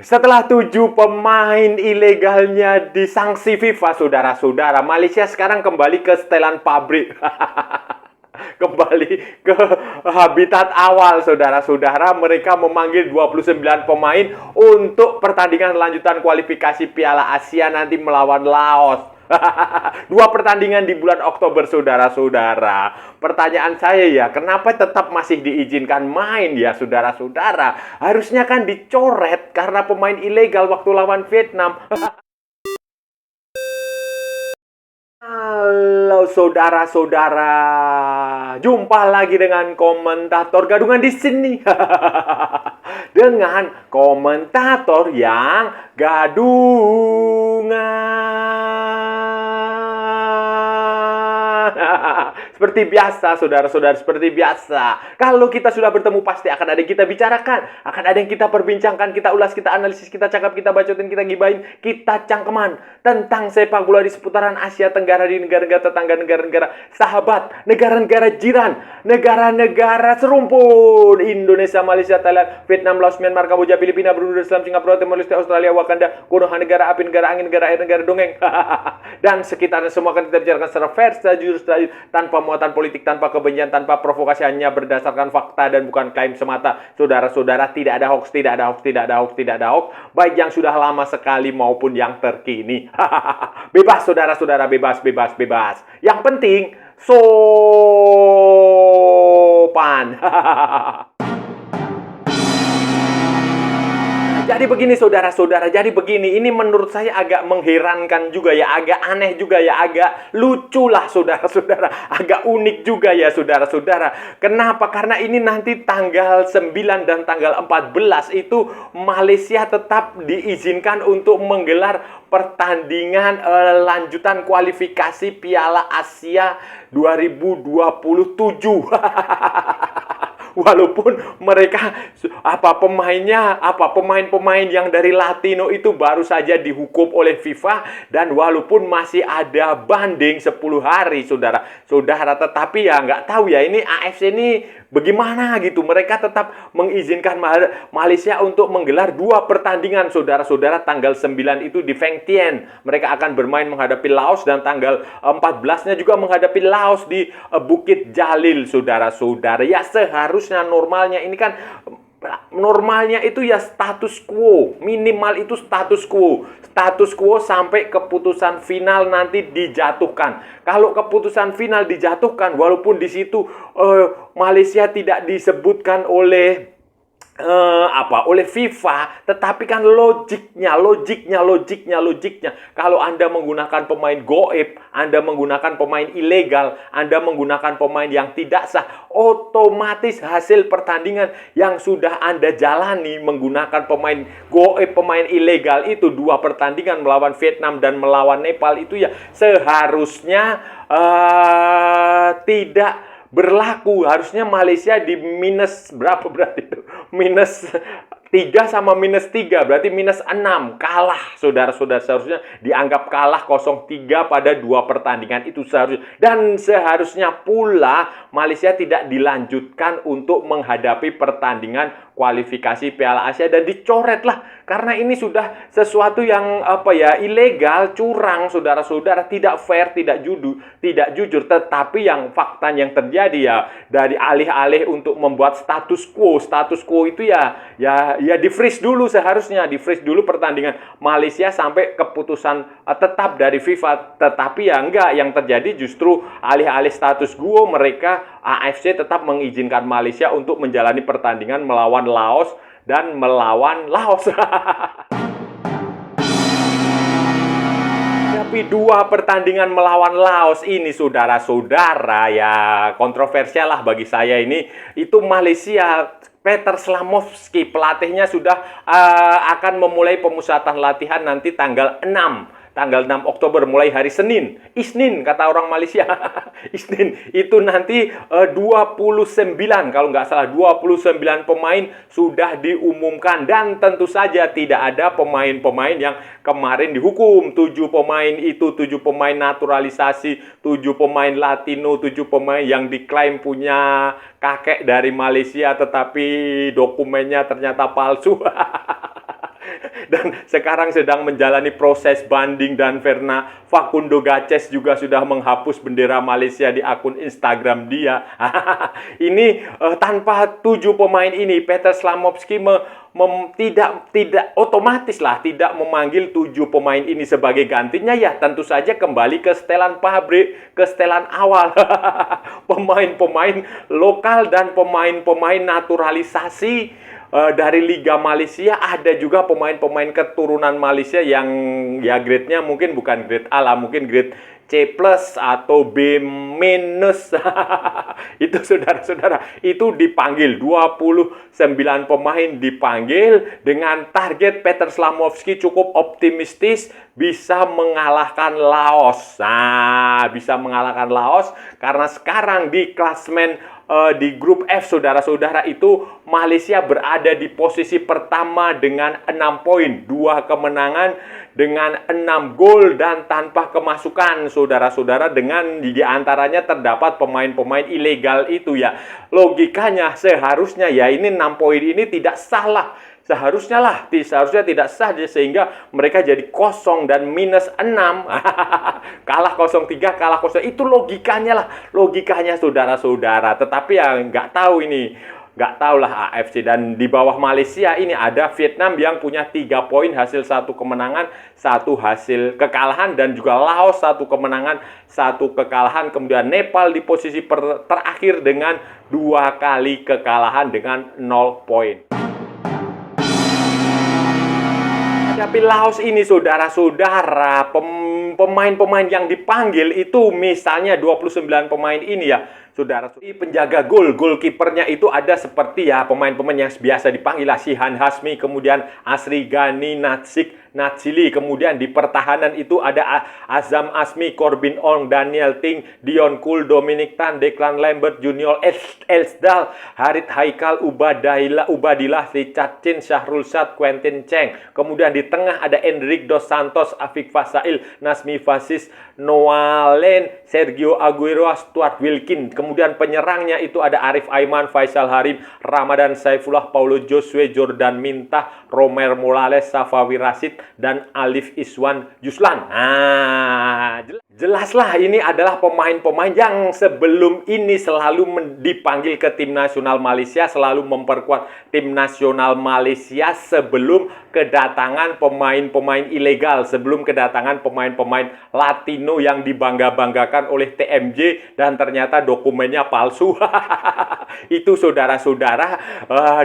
Setelah 7 pemain ilegalnya disanksi FIFA, saudara-saudara, Malaysia sekarang kembali ke setelan pabrik. Kembali ke habitat awal, saudara-saudara. Mereka memanggil 29 pemain untuk pertandingan lanjutan kualifikasi Piala Asia nanti melawan Laos. Dua pertandingan di bulan Oktober, saudara-saudara. Pertanyaan saya ya, kenapa tetap masih diizinkan main ya, saudara-saudara? Harusnya kan dicoret karena pemain ilegal waktu lawan Vietnam. Halo saudara-saudara, jumpa lagi dengan komentator gadungan di sini. Dengan komentator yang gadungan. Seperti biasa, saudara-saudara, seperti biasa. Kalau kita sudah bertemu, pasti akan ada yang kita bicarakan. Akan ada yang kita perbincangkan, kita ulas, kita analisis, kita cakap, kita bacotin, kita gibahin, kita cangkeman tentang sepak bola di seputaran Asia Tenggara, di negara-negara tetangga, negara-negara sahabat, negara-negara jiran, negara-negara serumpun. Indonesia, Malaysia, Thailand, Vietnam, Laos, Myanmar, Kamboja, Filipina, Brunei, Islam, Singapura, Timor Leste, Australia, Wakanda, Konoha, negara api, negara angin, negara air, negara dongeng. Dan sekitarnya semua akan kita bicarakan secara fair, secara jujur, tanpa muatan politik, tanpa kebencian, tanpa provokasi, hanya berdasarkan fakta dan bukan klaim semata. Saudara-saudara, tidak ada hoax, tidak ada hoax, tidak ada hoax, tidak ada hoax, baik yang sudah lama sekali maupun yang terkini. Bebas, saudara-saudara, bebas, bebas, bebas. Yang penting sopan. Jadi begini, saudara-saudara, jadi begini, ini menurut saya agak mengherankan juga ya, agak aneh juga ya, agak lucu lah, saudara-saudara, agak unik juga ya, saudara-saudara. Kenapa? Karena ini nanti tanggal 9 dan tanggal 14 itu Malaysia tetap diizinkan untuk menggelar pertandingan lanjutan kualifikasi Piala Asia 2027. Walaupun mereka pemain-pemain yang dari Latino itu baru saja dihukum oleh FIFA, dan walaupun masih ada banding 10 hari, saudara-saudara, tetapi ya nggak tahu ya, ini AFC ini bagaimana gitu. Mereka tetap mengizinkan Malaysia untuk menggelar 2 pertandingan, saudara-saudara. Tanggal 9 itu di Veng Tien, mereka akan bermain menghadapi Laos, dan tanggal 14-nya juga menghadapi Laos di Bukit Jalil, saudara-saudara. Ya seharusnya normalnya ini kan, normalnya itu ya status quo, minimal itu status quo sampai keputusan final nanti dijatuhkan. Kalau keputusan final dijatuhkan, walaupun di situ Malaysia tidak disebutkan oleh oleh FIFA, tetapi kan logiknya, kalau Anda menggunakan pemain goib, Anda menggunakan pemain ilegal, Anda menggunakan pemain yang tidak sah, otomatis hasil pertandingan yang sudah Anda jalani menggunakan pemain goib, pemain ilegal itu, 2 pertandingan melawan Vietnam dan melawan Nepal itu ya seharusnya tidak berlaku. Harusnya Malaysia di minus berapa berarti itu? Minus 3 sama minus 3, berarti minus 6. Kalah, saudara-saudara. Seharusnya dianggap kalah 0-3 pada 2 pertandingan itu seharusnya. Dan seharusnya pula Malaysia tidak dilanjutkan untuk menghadapi pertandingan kualifikasi Piala Asia, dan dicoretlah. Karena ini sudah sesuatu yang ilegal, curang, saudara-saudara, tidak fair, tidak jujur. Tetapi yang fakta yang terjadi ya, dari alih-alih untuk membuat status quo itu ya di freeze dulu, seharusnya di freeze dulu pertandingan Malaysia sampai keputusan tetap dari FIFA. Tetapi ya enggak, yang terjadi justru alih-alih status quo, mereka AFC tetap mengizinkan Malaysia untuk menjalani pertandingan melawan Laos dan melawan Laos. Tapi 2 pertandingan melawan Laos ini, saudara-saudara, ya kontroversial lah bagi saya ini. Itu Malaysia, Peter Slamovski, pelatihnya sudah akan memulai pemusatan latihan nanti tanggal 6 Oktober, mulai hari Senin. Isnin kata orang Malaysia. Isnin itu nanti 29, kalau nggak salah 29 pemain sudah diumumkan, dan tentu saja tidak ada pemain-pemain yang kemarin dihukum. 7 pemain itu 7 pemain naturalisasi, 7 pemain Latino, 7 pemain yang diklaim punya kakek dari Malaysia tetapi dokumennya ternyata palsu. Dan sekarang sedang menjalani proses banding dan Verna Facundo Gaces juga sudah menghapus bendera Malaysia di akun Instagram dia. Ini tanpa 7 pemain ini, Peter Slamovski tidak otomatis lah tidak memanggil 7 pemain ini sebagai gantinya, ya tentu saja kembali ke setelan pabrik, ke setelan awal. Pemain-pemain lokal dan pemain-pemain naturalisasi dari Liga Malaysia. Ada juga pemain-pemain keturunan Malaysia yang ya grade-nya mungkin bukan grade A lah, mungkin grade C+ atau B-. Itu saudara-saudara, itu dipanggil 29 pemain dipanggil dengan target Peter Slamovski cukup optimistis bisa mengalahkan Laos. Nah, bisa mengalahkan Laos karena sekarang di klasmen di grup F, saudara-saudara, itu Malaysia berada di posisi pertama dengan 6 poin, 2 kemenangan dengan 6 gol dan tanpa kemasukan, saudara-saudara, dengan di antaranya terdapat pemain-pemain ilegal itu ya. Logikanya seharusnya ya ini 6 poin ini tidak salah. Seharusnya tidak sah, sehingga mereka jadi kosong dan -6. Kalah 0-3, kalah 0. Itu logikanya lah, logikanya saudara-saudara. Tetapi ya nggak tahu ini, nggak tahu lah AFC. Dan di bawah Malaysia ini ada Vietnam yang punya 3 poin hasil 1 kemenangan, 1 hasil kekalahan, dan juga Laos 1 kemenangan, 1 kekalahan. Kemudian Nepal di posisi terakhir dengan 2 kali kekalahan dengan 0 poin. Tapi Laos ini, saudara-saudara, pemain-pemain yang dipanggil itu misalnya 29 pemain ini ya, saudara. Penjaga gol, goalkeepernya itu ada seperti ya pemain-pemain yang biasa dipanggil lah, Shihan Hasmi, kemudian Asri Ghani, Natsili. Kemudian di pertahanan itu ada Azam Asmi, Corbin Ong, Daniel Ting, Dion Kul, Dominic Tan, Declan Lambert, Junior Elsdal, Harith Haikal, Ubadillah, Richard Chin, Syahrul Syad, Quentin Cheng. Kemudian di tengah ada Enric Dos Santos, Afik Fasail, Nasmi Fasis, Noah Len, Sergio Aguero, Stuart Wilkin. Kemudian penyerangnya itu ada Arif Aiman, Faisal Harim, Ramadan Saifullah, Paulo Josue, Jordan Mintah, Romer Morales, Safawi Rashid, dan Alif Iswan Juslan. Nah, jelaslah ini adalah pemain-pemain yang sebelum ini selalu dipanggil ke tim nasional Malaysia, selalu memperkuat tim nasional Malaysia sebelum kedatangan pemain-pemain ilegal, sebelum kedatangan pemain-pemain Latino yang dibangga-banggakan oleh TMJ dan ternyata dokumennya palsu. Itu saudara-saudara.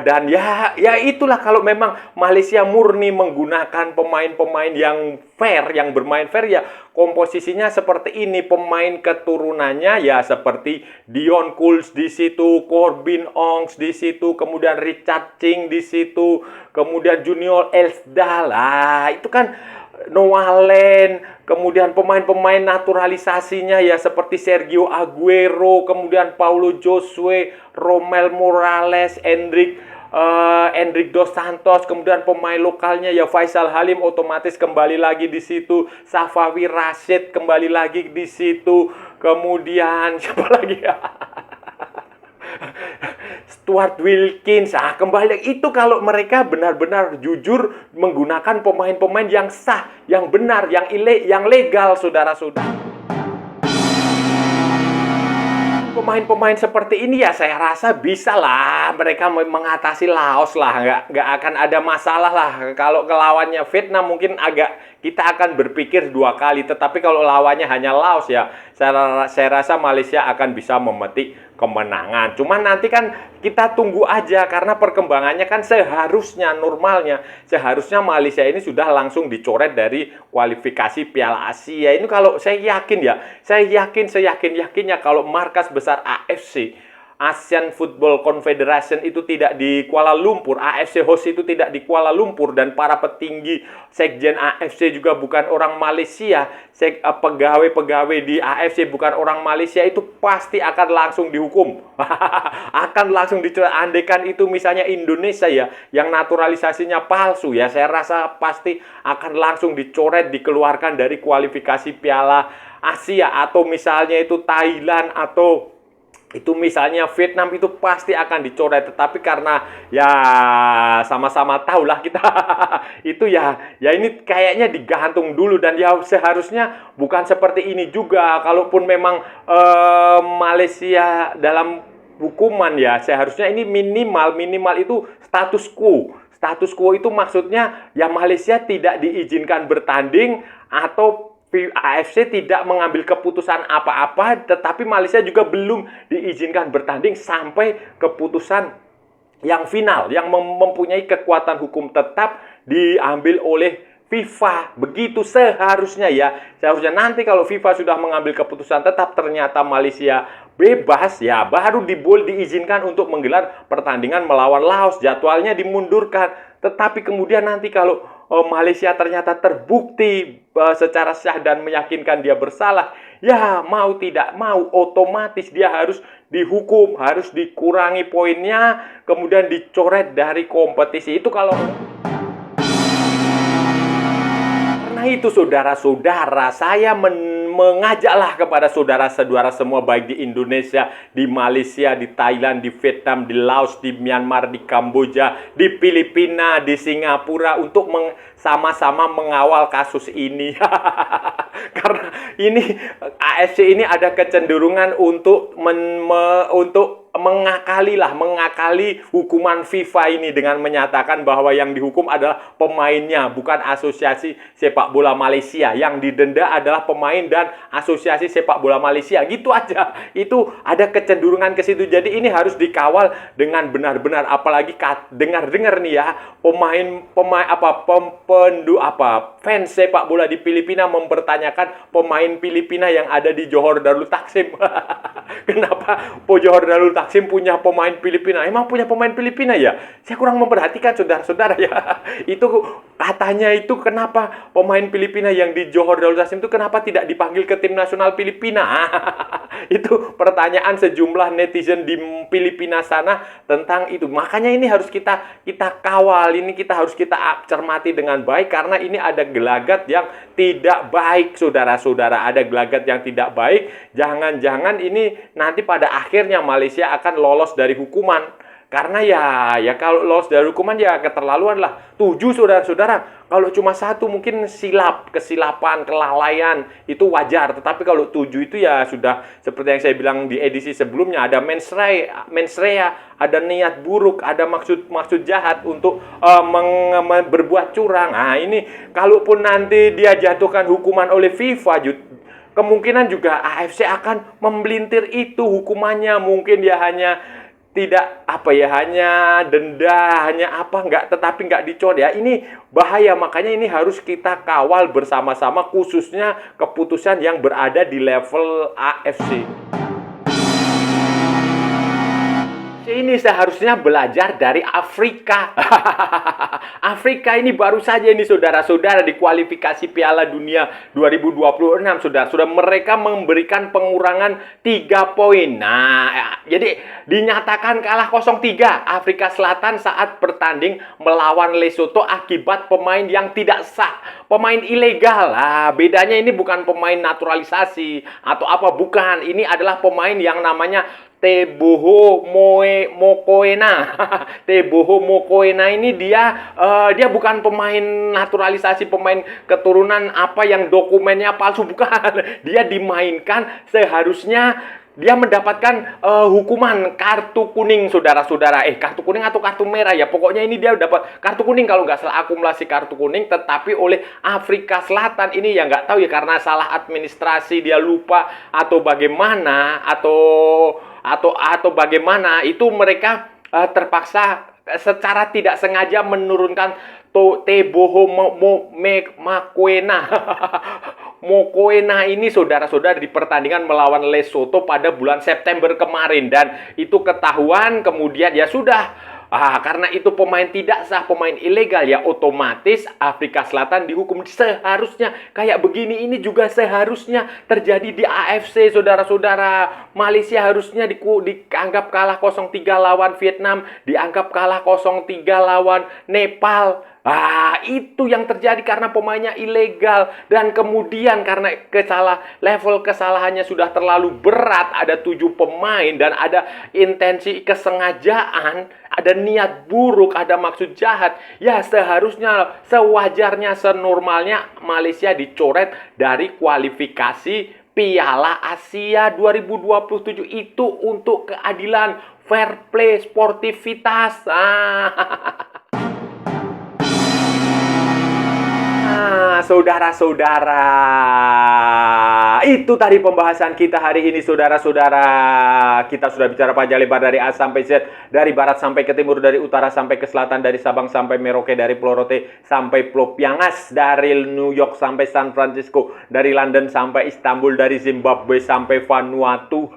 Dan ya itulah, kalau memang Malaysia murni menggunakan pemain-pemain yang fair, yang bermain fair, ya komposisinya seperti ini. Pemain keturunannya ya seperti Dion Kuls di situ, Corbin Ongs di situ, kemudian Richard Ching di situ, kemudian Junior Elsdal. Itu kan Noah Len, kemudian pemain-pemain naturalisasinya ya seperti Sergio Aguero, kemudian Paulo Josue, Romel Morales, Enric Dos Santos, kemudian pemain lokalnya ya Faisal Halim otomatis kembali lagi di situ, Safawi Rashid kembali lagi di situ, kemudian siapa lagi ya? Stuart Wilkins. Kembali itu kalau mereka benar-benar jujur menggunakan pemain-pemain yang sah, yang benar, yang legal, saudara-saudara. Pemain-pemain seperti ini ya saya rasa bisa lah mereka mengatasi Laos lah, nggak akan ada masalah lah. Kalau lawannya Vietnam mungkin kita akan berpikir 2 kali, tetapi kalau lawannya hanya Laos ya saya rasa Malaysia akan bisa memetik kemenangan. Cuman nanti kan kita tunggu aja, karena perkembangannya kan normalnya seharusnya Malaysia ini sudah langsung dicoret dari kualifikasi Piala Asia. Ini kalau saya yakinnya kalau markas besar AFC, Asian Football Confederation, itu tidak di Kuala Lumpur, AFC host itu tidak di Kuala Lumpur, dan para petinggi sekjen AFC juga bukan orang Malaysia, pegawai-pegawai di AFC bukan orang Malaysia, itu pasti akan langsung dihukum. Akan langsung dicoret. Andaikan itu misalnya Indonesia ya yang naturalisasinya palsu, ya saya rasa pasti akan langsung dicoret, dikeluarkan dari kualifikasi Piala Asia. Atau misalnya itu Thailand atau itu misalnya Vietnam itu pasti akan dicoret, tetapi karena ya sama-sama tahulah kita itu ya ini kayaknya digantung dulu, dan ya seharusnya bukan seperti ini juga. Kalaupun memang Malaysia dalam hukuman, ya seharusnya ini minimal itu status quo. Status quo itu maksudnya ya Malaysia tidak diizinkan bertanding, atau AFC tidak mengambil keputusan apa-apa, tetapi Malaysia juga belum diizinkan bertanding sampai keputusan yang final, yang mempunyai kekuatan hukum tetap diambil oleh FIFA. Begitu seharusnya ya. Seharusnya nanti kalau FIFA sudah mengambil keputusan tetap, ternyata Malaysia bebas, ya baru diizinkan untuk menggelar pertandingan melawan Laos. Jadwalnya dimundurkan. Tetapi kemudian nanti kalau Malaysia ternyata terbukti secara sah dan meyakinkan dia bersalah, ya mau tidak mau otomatis dia harus dihukum, harus dikurangi poinnya, kemudian dicoret dari kompetisi. Itu kalau karena itu saudara-saudara, saya mengajaklah kepada saudara-saudara semua, baik di Indonesia, di Malaysia, di Thailand, di Vietnam, di Laos, di Myanmar, di Kamboja, di Filipina, di Singapura, untuk sama-sama mengawal kasus ini. Karena ini AFC ini ada kecenderungan untuk mengakali hukuman FIFA ini dengan menyatakan bahwa yang dihukum adalah pemainnya, bukan asosiasi sepak bola Malaysia. Yang didenda adalah pemain dan asosiasi sepak bola Malaysia. Gitu aja. Itu ada kecenderungan ke situ. Jadi ini harus dikawal dengan benar-benar. Apalagi dengar-dengar nih ya, fans sepak bola di Filipina mempertanyakan pemain Filipina yang ada di Johor Darul Taksim. Kenapa Johor Darul Taksim punya pemain Filipina? Emang punya pemain Filipina ya? Saya kurang memperhatikan saudara-saudara ya. Itu katanya itu kenapa pemain Filipina yang di Johor Darul Taksim itu kenapa tidak dipanggil ke tim nasional Filipina? Itu pertanyaan sejumlah netizen di Filipina sana tentang itu. Makanya ini harus kita kawal, ini harus kita cermati dengan baik, karena ini ada gelagat yang tidak baik, saudara-saudara. Ada gelagat yang tidak baik. Jangan-jangan ini nanti pada akhirnya Malaysia akan lolos dari hukuman. Karena ya kalau lolos dari hukuman ya keterlaluan lah. 7 saudara-saudara. Kalau cuma 1 mungkin kesilapan, kelalaian, itu wajar. Tetapi kalau 7 itu ya sudah seperti yang saya bilang di edisi sebelumnya, ada mens rea, ada niat buruk, ada maksud jahat untuk berbuat curang. Nah, ini kalaupun nanti dia jatuhkan hukuman oleh FIFA, kemungkinan juga AFC akan membelintir itu hukumannya. Mungkin dia hanya hanya denda, tetapi nggak dicoret ya. Ini bahaya, makanya ini harus kita kawal bersama-sama, khususnya keputusan yang berada di level AFC. Ini seharusnya belajar dari Afrika. Afrika ini baru saja ini saudara-saudara di kualifikasi Piala Dunia 2026 sudah mereka memberikan pengurangan 3 poin. Nah, jadi dinyatakan kalah 0-3 Afrika Selatan saat bertanding melawan Lesotho akibat pemain yang tidak sah, pemain ilegal. Nah, bedanya ini bukan pemain naturalisasi atau apa, bukan. Ini adalah pemain yang namanya Teboho Mokoena. Teboho Mokoena ini dia bukan pemain naturalisasi, pemain keturunan apa yang dokumennya palsu, bukan. Dia dimainkan, seharusnya dia mendapatkan hukuman kartu kuning, saudara-saudara. Kartu kuning atau kartu merah ya. Pokoknya ini dia dapat kartu kuning kalau nggak salah, akumulasi kartu kuning. Tetapi oleh Afrika Selatan ini ya nggak tahu ya, karena salah administrasi, dia lupa atau bagaimana, atau bagaimana, itu mereka terpaksa secara tidak sengaja menurunkan Teboho Mokoena. Mokoena ini saudara-saudara di pertandingan melawan Lesotho pada bulan September kemarin, dan itu ketahuan kemudian ya sudah. Karena itu pemain tidak sah, pemain ilegal, ya otomatis Afrika Selatan dihukum. Seharusnya kayak begini ini juga seharusnya terjadi di AFC, saudara-saudara. Malaysia harusnya dianggap kalah 0-3 lawan Vietnam, dianggap kalah 0-3 lawan Nepal. Itu yang terjadi karena pemainnya ilegal. Dan kemudian karena level kesalahannya sudah terlalu berat, ada 7 pemain dan ada intensi kesengajaan, ada niat buruk, ada maksud jahat. Ya seharusnya, sewajarnya, senormalnya Malaysia dicoret dari kualifikasi Piala Asia 2027 itu untuk keadilan, fair play, sportivitas. Saudara-saudara, itu tadi pembahasan kita hari ini, saudara-saudara. Kita sudah bicara panjang lebar dari A sampai Z, dari barat sampai ke timur, dari utara sampai ke selatan, dari Sabang sampai Merauke, dari Pulau Rote sampai Pulau Piangas, dari New York sampai San Francisco, dari London sampai Istanbul, dari Zimbabwe sampai Vanuatu.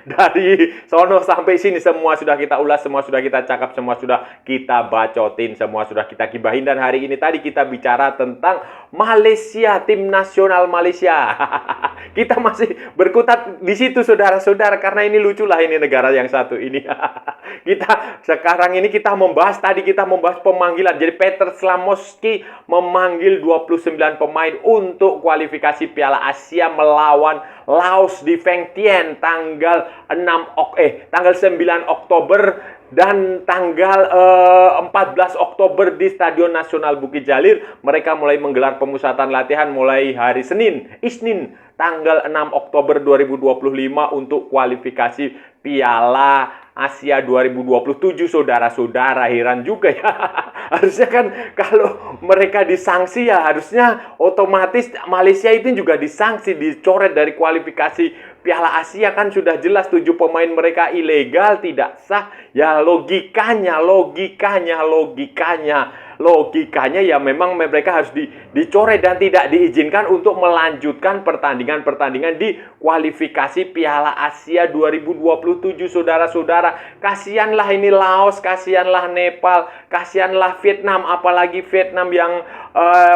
Dari sono sampai sini semua sudah kita ulas, semua sudah kita cakap, semua sudah kita bacotin, semua sudah kita gibahin. Dan hari ini tadi kita bicara tentang Malaysia, tim nasional Malaysia. Kita masih berkutat di situ, saudara-saudara, karena ini lucu lah, ini negara yang satu ini. Sekarang ini kita membahas pemanggilan. Jadi Peter Slamoski memanggil 29 pemain untuk kualifikasi Piala Asia melawan Laos di Vientiane tanggal 9 Oktober dan tanggal 14 Oktober di Stadion Nasional Bukit Jalil. Mereka mulai menggelar pemusatan latihan mulai hari Isnin tanggal 6 Oktober 2025 untuk kualifikasi Piala Asia 2027, saudara-saudara. Heran juga ya. Harusnya kan kalau mereka disanksi ya harusnya otomatis Malaysia itu juga disanksi, dicoret dari kualifikasi Piala Asia. Kan sudah jelas 7 pemain mereka ilegal, tidak sah. Ya logikanya ya memang mereka harus dicoret dan tidak diizinkan untuk melanjutkan pertandingan di kualifikasi Piala Asia 2027, saudara-saudara. Kasihanlah ini Laos, kasihanlah Nepal, kasihanlah Vietnam, apalagi Vietnam yang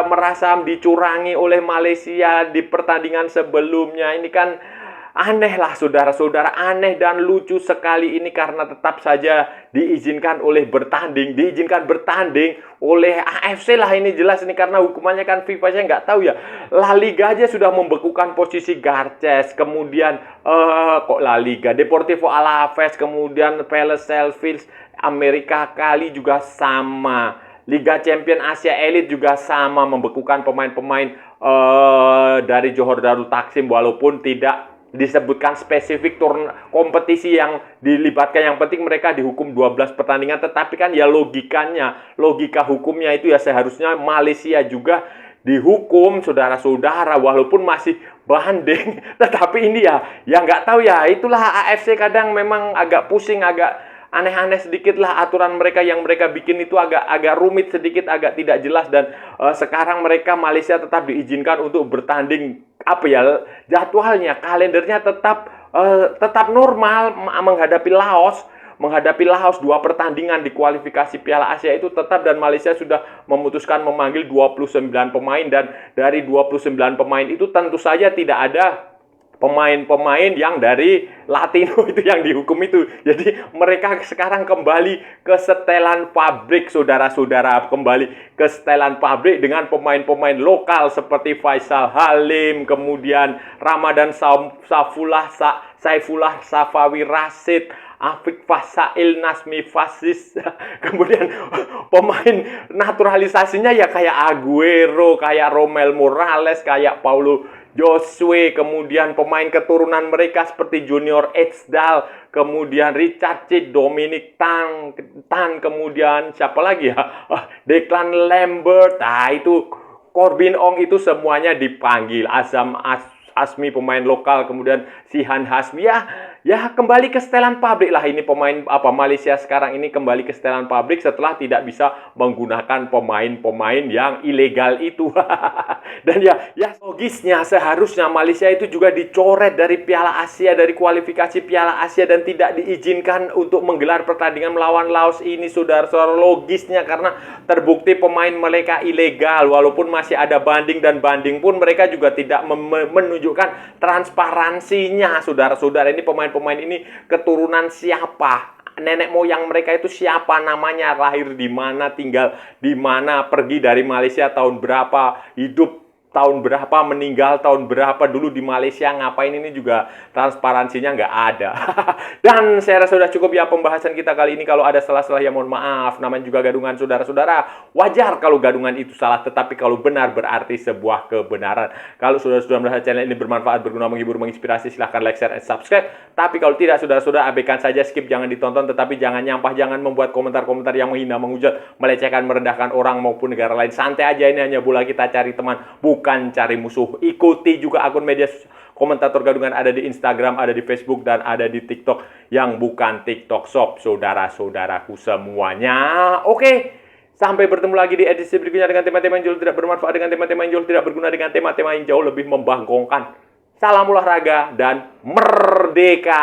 merasa dicurangi oleh Malaysia di pertandingan sebelumnya. Ini kan aneh lah, saudara-saudara, aneh dan lucu sekali ini karena tetap saja diizinkan bertanding oleh AFC lah. Ini jelas ini karena hukumannya kan FIFA, saya nggak tahu ya. La Liga aja sudah membekukan posisi Garces, kemudian La Liga, Deportivo Alaves, kemudian Palace Selfish, Amerika Kali juga sama. Liga Champion Asia Elite juga sama, membekukan pemain-pemain dari Johor Darul Taksim walaupun tidak disebutkan spesifik kompetisi yang dilibatkan. Yang penting mereka dihukum 12 pertandingan. Tetapi kan ya logika hukumnya itu ya seharusnya Malaysia juga dihukum, saudara-saudara, walaupun masih banding. Tetapi ini ya nggak tahu ya, itulah AFC kadang memang agak pusing, agak aneh-aneh sedikit lah aturan mereka yang mereka bikin itu agak rumit sedikit, agak tidak jelas. Dan sekarang Malaysia tetap diizinkan untuk bertanding, jadwalnya, kalendernya tetap normal menghadapi Laos. 2 pertandingan di kualifikasi Piala Asia itu tetap, dan Malaysia sudah memutuskan memanggil 29 pemain, dan dari 29 pemain itu tentu saja tidak ada pemain-pemain yang dari Latino itu yang dihukum itu. Jadi mereka sekarang kembali ke setelan pabrik, saudara-saudara, kembali ke setelan pabrik dengan pemain-pemain lokal seperti Faisal Halim, kemudian Ramadan Saifullah Safawi Rashid, Afiq Fasail, Nasmi Fasis. Kemudian pemain naturalisasinya ya kayak Aguero, kayak Romel Morales, kayak Paulo Josue, kemudian pemain keturunan mereka seperti Junior Etsdal, kemudian Richard Cid, Dominic Tan, kemudian siapa lagi ya? Declan Lambert. Itu Corbin Ong, itu semuanya dipanggil. Asmi pemain lokal, kemudian Sihan Hasmi, ya kembali ke setelan pabrik lah. Ini pemain Malaysia sekarang ini kembali ke setelan pabrik setelah tidak bisa menggunakan pemain-pemain yang ilegal itu. Dan ya logisnya seharusnya Malaysia itu juga dicoret dari Piala Asia, dari kualifikasi Piala Asia, dan tidak diizinkan untuk menggelar pertandingan melawan Laos ini, saudara-saudara. Logisnya karena terbukti pemain mereka ilegal, walaupun masih ada banding, dan banding pun mereka juga tidak menunjukkan transparansinya, saudara-saudara. Ini pemain-pemain ini keturunan siapa? nenek moyang mereka itu siapa namanya, lahir di mana, tinggal di mana, pergi dari Malaysia tahun berapa, hidup tahun berapa, meninggal tahun berapa, dulu di Malaysia ngapain, ini juga transparansinya nggak ada. Dan saya rasa sudah cukup ya pembahasan kita kali ini. Kalau ada salah-salah ya mohon maaf, namanya juga gadungan saudara-saudara. Wajar kalau gadungan itu salah, tetapi kalau benar berarti sebuah kebenaran. Kalau saudara-saudara merasa channel ini bermanfaat, berguna, menghibur, menginspirasi, silahkan like, share, and subscribe. Tapi kalau tidak, saudara-saudara abaikan saja, skip, jangan ditonton, tetapi jangan nyampah, jangan membuat komentar-komentar yang menghina, menghujat, melecehkan, merendahkan orang maupun negara lain. Santai aja, ini hanya bola, kita cari teman, bukan cari musuh. Ikuti juga akun media komentator gadungan, ada di Instagram, ada di Facebook, dan ada di TikTok yang bukan TikTok Shop, saudara-saudaraku semuanya. Oke, sampai bertemu lagi di edisi berikutnya dengan tema-tema yang jauh tidak bermanfaat, dengan tema-tema yang jauh tidak berguna, dengan tema-tema yang jauh lebih membangkongkan. Salam olahraga dan merdeka!